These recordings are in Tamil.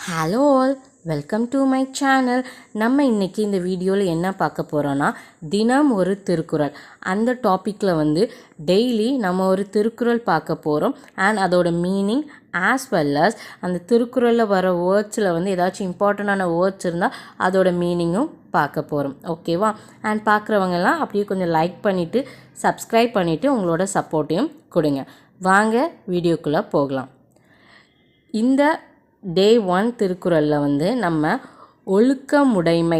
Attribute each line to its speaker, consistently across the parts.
Speaker 1: Hello all, welcome to my channel. நம்ம இன்றைக்கி இந்த வீடியோவில் என்ன பார்க்க போகிறோன்னா, தினம் ஒரு திருக்குறள். அந்த டாப்பிக்கில் டெய்லி நம்ம ஒரு திருக்குறள் பார்க்க போகிறோம். அண்ட் அதோட மீனிங் ஆஸ் வெல் அஸ் அந்த திருக்குறளில் வர வேர்ட்ஸில் ஏதாச்சும் இம்பார்ட்டண்டான வேர்ட்ஸ் இருந்தால் அதோட மீனிங்கும் பார்க்க போகிறோம். ஓகேவா? அண்ட் பார்க்குறவங்கெல்லாம் அப்படியே கொஞ்சம் லைக் பண்ணிவிட்டு சப்ஸ்கிரைப் பண்ணிவிட்டு உங்களோட சப்போர்ட்டையும் கொடுங்க. வாங்க வீடியோக்குள்ளே போகலாம். இந்த டே 1 திருக்குறளில் நம்ம ஒழுக்கமுடைமை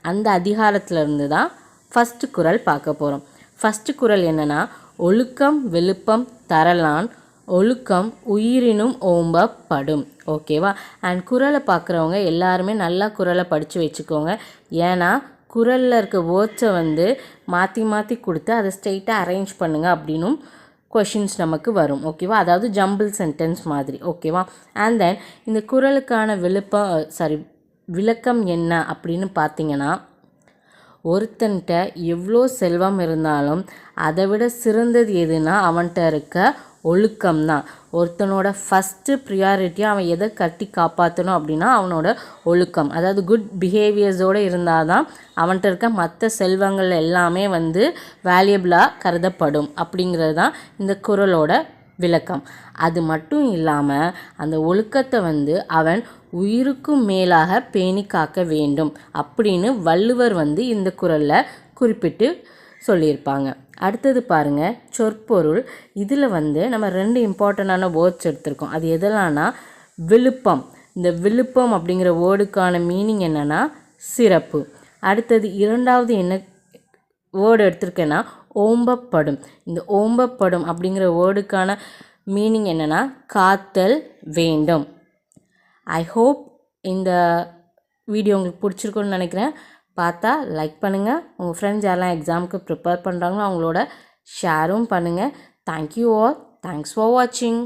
Speaker 1: அந்த அதிகாரத்திலிருந்து தான் ஃபஸ்ட்டு குறள் பார்க்க போகிறோம். ஃபஸ்ட்டு குறள் என்னென்னா, ஒழுக்கம் விழுப்பம் தரலான் ஒழுக்கம் உயிரினும் ஓம்பப்படும். ஓகேவா? அண்ட் குறளை பார்க்குறவங்க எல்லாருமே நல்லா குறளை படித்து வச்சுக்கோங்க. ஏன்னா குறளில் இருக்க வேர்ட்ஸை மாற்றி மாற்றி கொடுத்து அதை ஸ்ட்ரெயிட்டாக அரேஞ்ச் பண்ணுங்கள் அப்படின்னும் கொஷின்ஸ் நமக்கு வரும். ஓகேவா? அதாவது ஜம்பிள் சென்டென்ஸ் மாதிரி. ஓகேவா? அண்ட் தென் இந்த குறளுக்கான விளக்கம் என்ன அப்படின்னு பார்த்தீங்கன்னா, ஒருத்தன்கிட்ட எவ்வளோ செல்வம் இருந்தாலும் அதை விட சிறந்தது எதுனா அவன்கிட்ட இருக்க ஒழுக்கம்தான். ஒருத்தனோட ஃபஸ்ட்டு ப்ரியாரிட்டியாக அவன் எதை கட்டி காப்பாற்றணும் அப்படின்னா அவனோட ஒழுக்கம், அதாவது குட் பிஹேவியர்ஸோடு இருந்தால் தான் அவன்கிட்ட இருக்க மற்ற செல்வங்கள் எல்லாமே வேல்யூபிளாக கருதப்படும். அப்படிங்கிறது தான் இந்த குறளோட விளக்கம். அது மட்டும் இல்லாமல் அந்த ஒழுக்கத்தை அவன் உயிருக்கும் மேலாக பேணி காக்க வேண்டும் அப்படின்னு வள்ளுவர் இந்த குறளில் குறிப்பிட்டு சொல்லியிருப்பாங்க. அடுத்தது பாருங்கள், சொற்பொருள். இதில் நம்ம 2 இம்பார்ட்டண்டான வேர்ட்ஸ் எடுத்திருக்கோம். அது எதெல்லாம்னா, விழுப்பம். இந்த விழுப்பம் அப்படிங்கிற வேர்டுக்கான மீனிங் என்னென்னா சிறப்பு. அடுத்தது இரண்டாவது என்ன வேர்டு எடுத்திருக்கேன்னா ஓம்பப்படும். இந்த ஓம்பப்படும் அப்படிங்கிற வேர்டுக்கான மீனிங் என்னென்னா காத்தல் வேண்டும். ஐ ஹோப் இந்த வீடியோ உங்களுக்கு பிடிச்சிருக்குன்னு நினைக்கிறேன். பார்த்தா லைக் பண்ணுங்கள். உங்கள் ஃப்ரெண்ட்ஸ் யாரெல்லாம் எக்ஸாமுக்கு ப்ரிப்பேர் பண்ணுறாங்களோ அவங்களோட ஷேரும் பண்ணுங்கள். Thank you all. தேங்க்ஸ் ஃபார் வாட்சிங்.